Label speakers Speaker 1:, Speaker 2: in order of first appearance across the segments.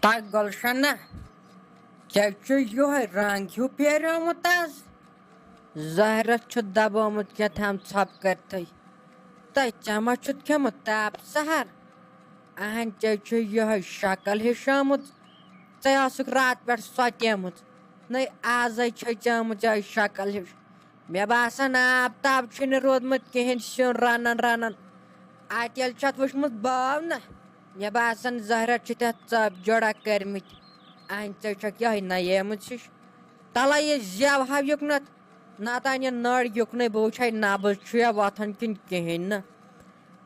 Speaker 1: Tá Golshana, Chachu Yoy Rang you Pieromutas Zahra Chudabomut Yatam Top Gertai Tai Chamachut Kamutab Sahar and Chachu Yoy Shakal Hishamut Tayasuk Rat per Satyamut Nay Azai Chajamuja Shakal Hish Mebasana Tab Chinirudmut Kihin Shun Ranan I tell Chatwishmut Bavna Yabasan Zahra Chitat Joda Kermit and Chakya Nayamuch Tala is Yav have you not any nor yukne bochai nabal tria watankin kihin.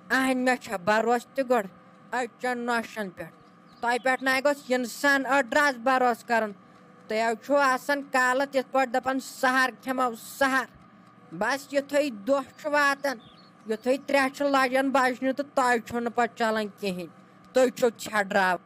Speaker 1: I match a barwas to God. I can nosh and pet. Type at Nagos yen san or dras barwas karan. They have choasan kalat yet put upon Sahar came out Sahar. Bas you take doshwatan. You take trashal lion bajnu to touch on a pachalan kihin. Tocho chadra.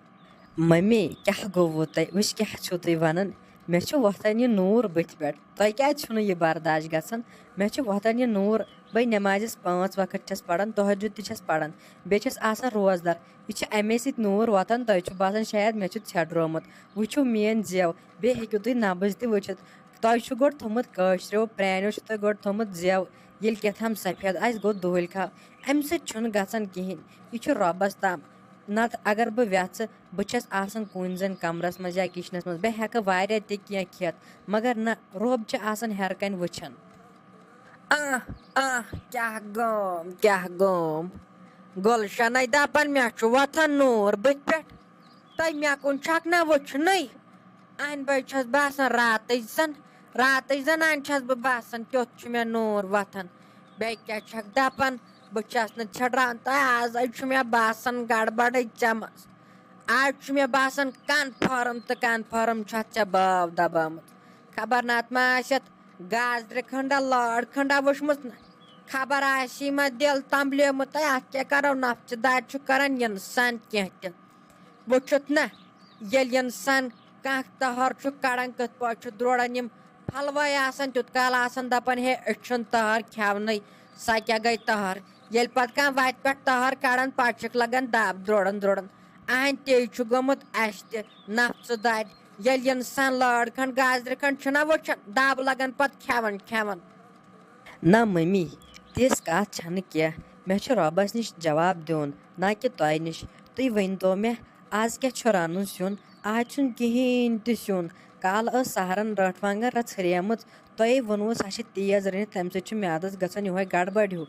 Speaker 2: Mami, kya go votai, wish kya chote vanan. Mechu watani noor bitbet. Tai kya chunu ye bardaj gasan. Mechu watani noor by namazes pants wakatas padan, tohajutichas padan. Beches asa rozdar. Which amesit noor watan toichu basan shayad mechu chadromot. Whichu me and zev. Be hikuti nabas the witchet. Toichu got thomat kashro, prano to got thomat zev. Yil ketham sapyad eyes go duilka. I'm set chun gasan kihin. Whichu robastam. Not agar bh vyatsa bchas asan kunzan kamras maz ya kishnas maz be heka varia te kya khyat magar na rob cha asan herkan wuchan
Speaker 1: Kya gom Golshanai dapan myachu watan noor bitpet Tai myakun chak na wuchnai Ein bachas basan ratizan Ein chas basan tyochmya noor watan Be kya chak dapan Bachas na chadran ta az achmya basan gadbadai chamas Achmya basan kan param chacha bav dabam Khabarnat mashat gazdre khanda lord khanda washmusna Khabar ashima del tamble mutaya kya karo nafch dachu karan yansan kyahta Buchutna yel yansan kah tahar chu karan kat pachu drodanim phalwai asan tutkala asan dapan he achun tahar khavnai sakya gai tahar Yel patkan white pet tahar karan pachak lagan dab drodan. Ein techu gomut ashte nafsu dad. Yel yansan lord kan gazdre kan chuna wachan dab lagan pat khavan.
Speaker 2: Na mami tes ka chan kya mechu robas nish jawab don na ki toy nish tui vainto me az kya choranun sun achun kihin tisun kal a saharan ratwanga ratsriyamut toy vonu sashi tiyaz rin tamsechu meadas gasan yoy gadbadhu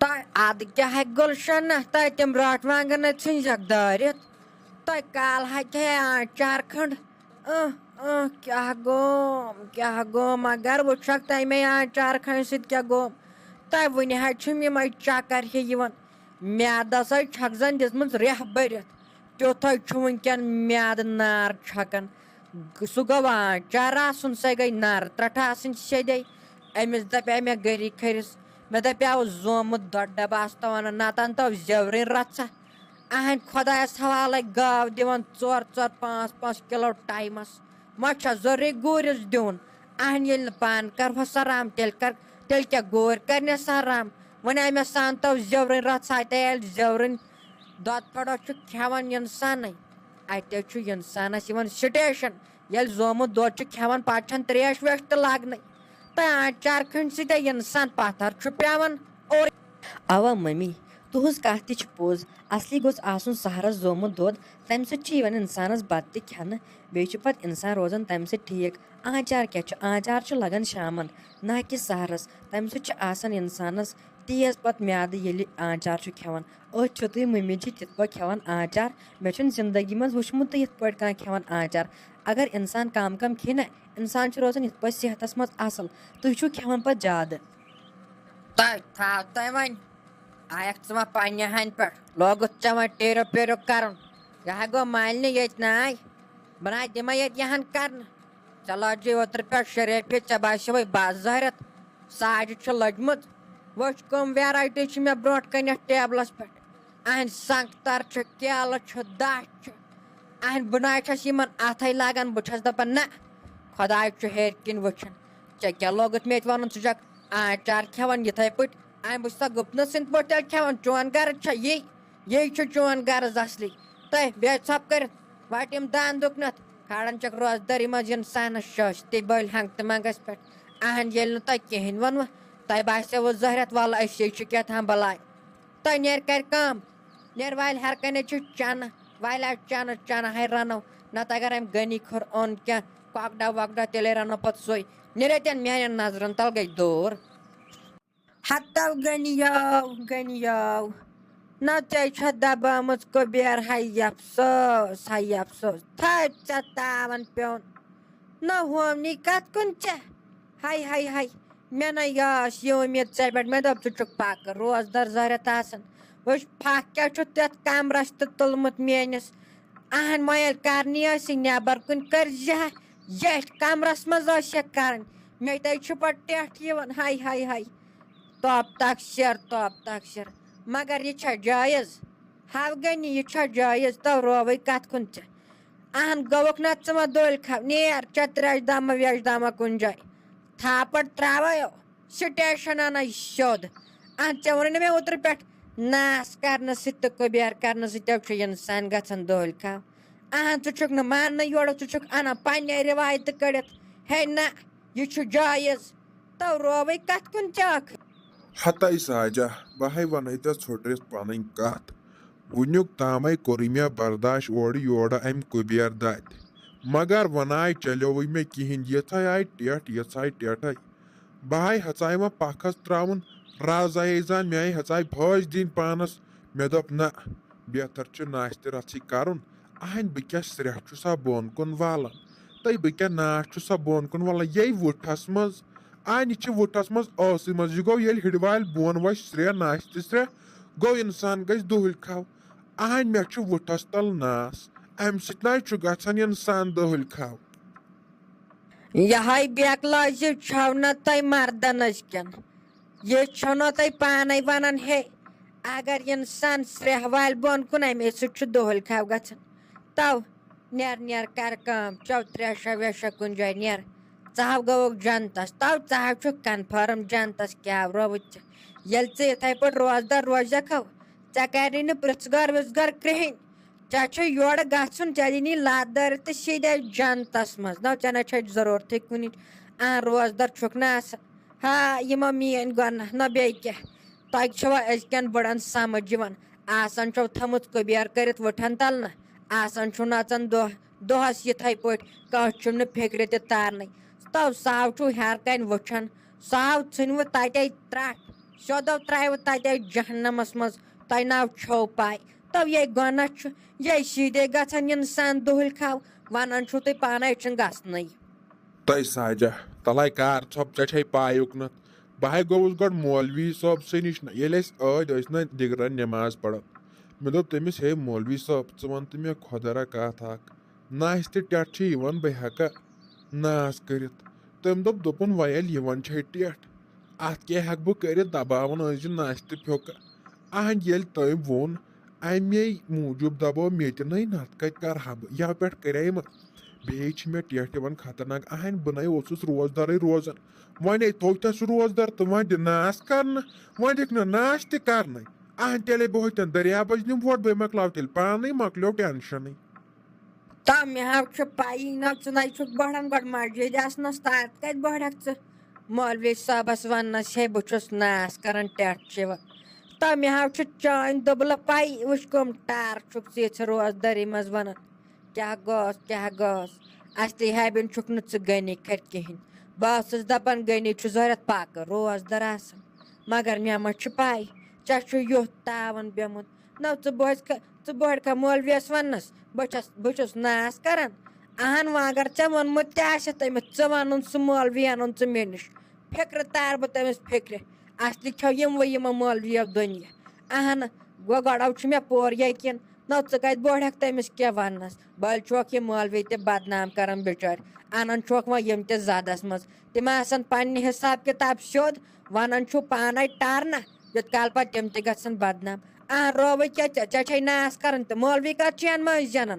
Speaker 1: Tai ad kya hai gulshana tai tim ratwanga na chinjak darit Tai kal hai kya charkhand kya gom agar wuchak tai me charkhand sit kya gom Tai wini hai chumi mai chakar he yivan Myada sai chakzan dismans reh barit Tyo tai chumun kyan myada nar chakan Sugavan chara sun sai gai nar tratasin shedai Emis da peme gari kharis meda pya zomut dodda bastawana natan to jevrin ratsa ahan khoda sawala gav divan 4-5 kilo timas macha zori guris diun ahan yel pan kar saram tel kya gor karne saram wana me santo jevrin ratsa tel jevrin dot pado chu khavan insan ai te chu insan sivan station yel zomut dot chu khavan pachan tresh vest lagnai Tai charkhand sita insan pathar chupavan or
Speaker 2: Awa mami tuhus kahti chpos asli gos asun sahara zomu dod tam se chivan insanas batti khana bechupat insan rozan tam se thik aachar kya chu aachar chu lagan shaman na ki saharas tam se ch asan insanas tiyas pat myad yeli aachar chu khavan o chuti mami ji titpa khavan aachar mechun zindagi mas wushmut yit pat ka khavan aachar agar insan kam khina insan chu rozan yit pas sehatas mas asal tu chu khavan pat jad
Speaker 1: Tai man ayak tsma panya han per logut chama tero pero karon yago malne yet nai bana dema yet yahan karn chala je otr per shere pe chabashwai bazarat saju chlagmut wash kom variety chme brot kanya tables per an sanktar chkyala chodach an bunai chasiman athai lagan buchas da panna khodai chher kin wuchan chakya logut met wanan sujak a char khavan yithai put I'm Musta Gupna Sint Portal Kawan Chuan Garcha ye یہ چون غرض اصلی تہ بہ ژھپ کرت what M دان دُکنت کھڑان چھک روزداری مز انسانس شش تی بل ہنگ تہ منگس پہ اہن یل نہ تہ کہین ونو تہ باسیو ظہرت ول اسی چھ کیٛاہ تھام بلاے تہ نیر کر کام نیر والہِ ہر کنے چھ چنہ والہِ چنہ چنہ ہے رنو نتہٕ اگر امہِ غنی کھور اوٚن کینٛہہ کۄکڈا وۄکڈا تیٚلے رنو پتہٕ سُے نیرتٮ۪ن میانٮ۪ن نظرن تل گٔے دوٗر ہتو غنیو نہ ژےٚ چھےٚ دبٲمٕژ کُبیر ہے افسوس تھٔج ژےٚ تاون پیوٚن نہ ہومنی کتھ کُن ژےٚ ہے مےٚ نَے ٲس یہِ اُمید ژےٚ پٮ۪ٹھ مےٚ دوٚپ ژٕ چھُکھ پکہٕ روزدار ظٲہرت آسان وٕچھ پھکھ کیٛاہ چھُ تتھ کمرس تہِ تُلمُت میٲنِس اہن وۄنۍ ییٚلہِ کرنی ٲسی نٮ۪بر کُن کٔرزِہا ییٚٹھۍ کمرس منٛز ٲسیکھ کرٕنۍ مےٚ تے چھُ پتہٕ ٹٮ۪ٹھ یِوان ہے توپ تخشر مگر یہ چھا جٲیز ہفغنی یہ چھا جٲیز تو رووٕے کتھ کُن ژےٚ اہن گوٚوُکھ نہ ژٕ ما دۄلۍ کھو نیر ژےٚ ترٛیش دما ویش دما کُنہِ جایہِ تھاپڑ تراوو سٹیشن انے سیوٚد اہن ژےٚ ووٚنُے نہ مےٚ اوترٕ پٮ۪ٹھ ناس کرنہٕ سۭتۍ تہٕ کُبیر کرنہٕ سۭتۍ چھُ انسان گژھان دۄلۍ کھو اہن ژٕ چھُکھ نہٕ ماننٕے یورُک ژٕ چھُکھ انان پننہِ رِوایتہٕ کٔڑِتھ ہے نہ یہ چھُ جٲیز تو رووٕے کتھ کُن ژےٚ ٲخٕر
Speaker 3: ہتاے ساجا بہے ون ژھٹرس پن کت ونیُک تامے کور مےٚ برداشت اورٕ یورٕ امہِ کُبیر دادِ مگر ون آیہِ چلیوٕے مےٚ کہینۍ یِژھے آیہِ ٹیٹھ یِژھے ٹیٹھے بہے ہژاے وۄنۍ پکھس تراوُن رازے زان مےٚ آیہِ ہژاے پھٲسۍ دِنۍ پانس مےٚ دوٚپ نہ بہتر چھُ ناشتہِ رژھٕے کرُن اہنۍ بہٕ کیٛاہ سرٛیٚح چھُسا بۄن کُن والان تہٕ بہٕ کیٛاہ ناش چھُسا بۄن کُن والان یے وُٹھس منٛز انہِ چھِ وُٹھس منٛز ٲسٕے منٛز یہِ گوٚو ییٚلہِ ہِڑوالہِ بۄن وسہِ سرٛیٚح ناشتہٕ سرٛیٚح گوٚو انسان گژھِ دۄہلۍ کھو اہنۍ مےٚ چھُ وُٹھس تل ناس امہِ سۭتۍ نَے چھُ گژھان انسان دۄہلۍ کھو
Speaker 1: یہے بیکلٲزی چھو نہ تۄہہِ مردن أزکٮ۪ن یہِ چھو نہ تۄہہِ پانے ونان ہے اگر انسان سرٛیٚح والہِ بۄن کُن امے سۭتۍ چھُ دۄہلۍ کھو گژھان تو نیر کر کٲم چو تریشا ویشا کُنہِ جایہِ نیر ژٕ ہاو گوٚوُکھ جنتس تو ژٕ ہاو چھُکھ کنفٲرم جنتس کیٛاہ رووُتھ ژےٚ ییٚلہِ ژٕ یِتھے پٲٹھۍ روزدار روزکھو ژےٚ کرنی نہٕ پرژھ گار وِژھ گار کِہینۍ ژےٚ چھُ یورٕ گژھُن ژےٚ دِنی لت دٲرِتھ تہٕ سیٖدے جنتس منٛز نہ ژےٚ نَے چھےٚ ضروٗرتھٕے کُنِچ روزدار چھُکھ نہ آسان ہا یِمو میٲنۍ گۄناہ نہ بیٚیہِ کیٛاہ تۄہہِ چھوا أزکٮ۪ن بٕڑن سمجھ یِوان آسان چھو تھٲمٕژ کُبیر کٔرِتھ وُٹھن تل نہ آسان چھُ نژان دۄہس یِتھے پٲٹھۍ کٲنٛسہِ چھُم نہٕ فِکرِ تہِ تارنٕے تو سُہ ہاو چھُو ہیٚر کنہِ وٕچھان سُہ ہاو ژھٕنوٕ تتے ترٹھ سیوٚدو ترٛایوٕ تتے جہنمس منٛز تۄہہِ ناو چھو پاے تو یے گۄناہ چھُ یے سیٖدے گژھان انسان دۄہلۍ کھو ونان چھُو تُہۍ پانے چھُنہٕ گژھنٕے
Speaker 3: تۄہہِ ساجا تلے کار ژھۄپ ژےٚ چھے پاے اُکنتھ بہے گوٚوُس گۄڈٕ مولوی صٲب سٕے نِش ییٚلہِ أسۍ ٲسۍ نہ دِگرن نٮ۪ماز پران مےٚ دوٚپ تٔمِس ہے مولوی صٲب ژٕ وَن تہٕ مےٚ خۄدا را کتھ اکھ ناشتہِ ٹٮ۪ٹھ چھِ یِوان بہٕ ہٮ۪کا ناس کٔرِتھ تٔمۍ دوٚپُن وۄنۍ ییٚلہِ یِوان چھے ٹٮ۪ٹھ اتھ کیٛاہ ہٮ۪کہٕ بہٕ کٔرِتھ دباوُن ٲسۍ ناشتہٕ پھیوٚکہٕ اہن ییٚلہِ تٔمۍ ووٚن امے موٗجوٗب دبو مےٚ تہِ نَے نتہٕ کتہِ کرہا بہٕ یَوٕ پٮ۪ٹھ کریے مےٚ بیٚیہِ چھِ مےٚ ٹٮ۪ٹھ یِوان خطرناک اہن بہٕ نَے اوسُس روزدارٕے روزان وۄنۍ تھوٚو روزدار تہٕ وۄنۍ دِ ناس کرنہٕ وۄنۍ دِکھ نہٕ ناش تہِ کرنٕے اہن تیٚلے بہٕ ہوٚتٮ۪ن دٔریابس نِمہٕ بہٕ مۄکلاو تیٚلہِ پانے مۄکلیو ٹینشنٕے
Speaker 1: تو مےٚ حظ چھُ پایی نہ ژٕ نَے چھُکھ بڑان گۄڈٕ مسجد آسنس تتھ کتہِ بڑکھ ژٕ مولوی صٲبس وننس ہے بہٕ چھُس ناس کران ٹٮ۪ٹھ چھِ یِوان تو مےٚ حظ چھُ چٲنۍ دُبلہٕ پایی وٕچھ کٕم ٹار چھُکھ ژٕ یِژھ روزدٲری منٛز ونان کیٛاہ گوٚژھ اصلی ہیبن چھُکھ نہٕ ژٕ غنی کھٔرۍ کِہینۍ بہٕ ٲسٕس دپان غنی چھُ ضوٚرتھ پاکہٕ روزدار آسان مگر مےٚ ما چھُ پاے ژےٚ چھُ یُتھ تاوَن بیوٚمُت نہ ژٕ بوٚڑکھا مولوِیس وننس بہٕ چھُس ناس کران اہن وۄنۍ اگر ژےٚ ووٚنمُت تہِ آسہِ تٔمِس ژٕ وَنُن سُہ مولوی اَنُن ژٕ مےٚ نِش فِکرِ تار بہٕ تٔمِس فِکرِ اصلی چھو یِموٕے یِمو مولوِیو دُنیا اہن گۄڈو چھُ مےٚ پوٗرٕ یقیٖن نہ ژٕ کتہِ بوٚڑکھ تٔمِس کیٛاہ وننس بٔلۍ چھوکھ یہِ مولوی تہِ بدنام کران بِچٲرۍ انان چھوکھ وۄنۍ یِم تہِ زدس منٛز تِم آسان پننہِ حساب کِتاب سیوٚد ونان چھُو پانے ٹارنہ یوت کال پتہٕ تِم تہِ گژھن بدنام رووٕے کیٛاہ ژےٚ چھے ناس کران تہٕ مولوی کتھ چھِ مٔنٛزۍ زینان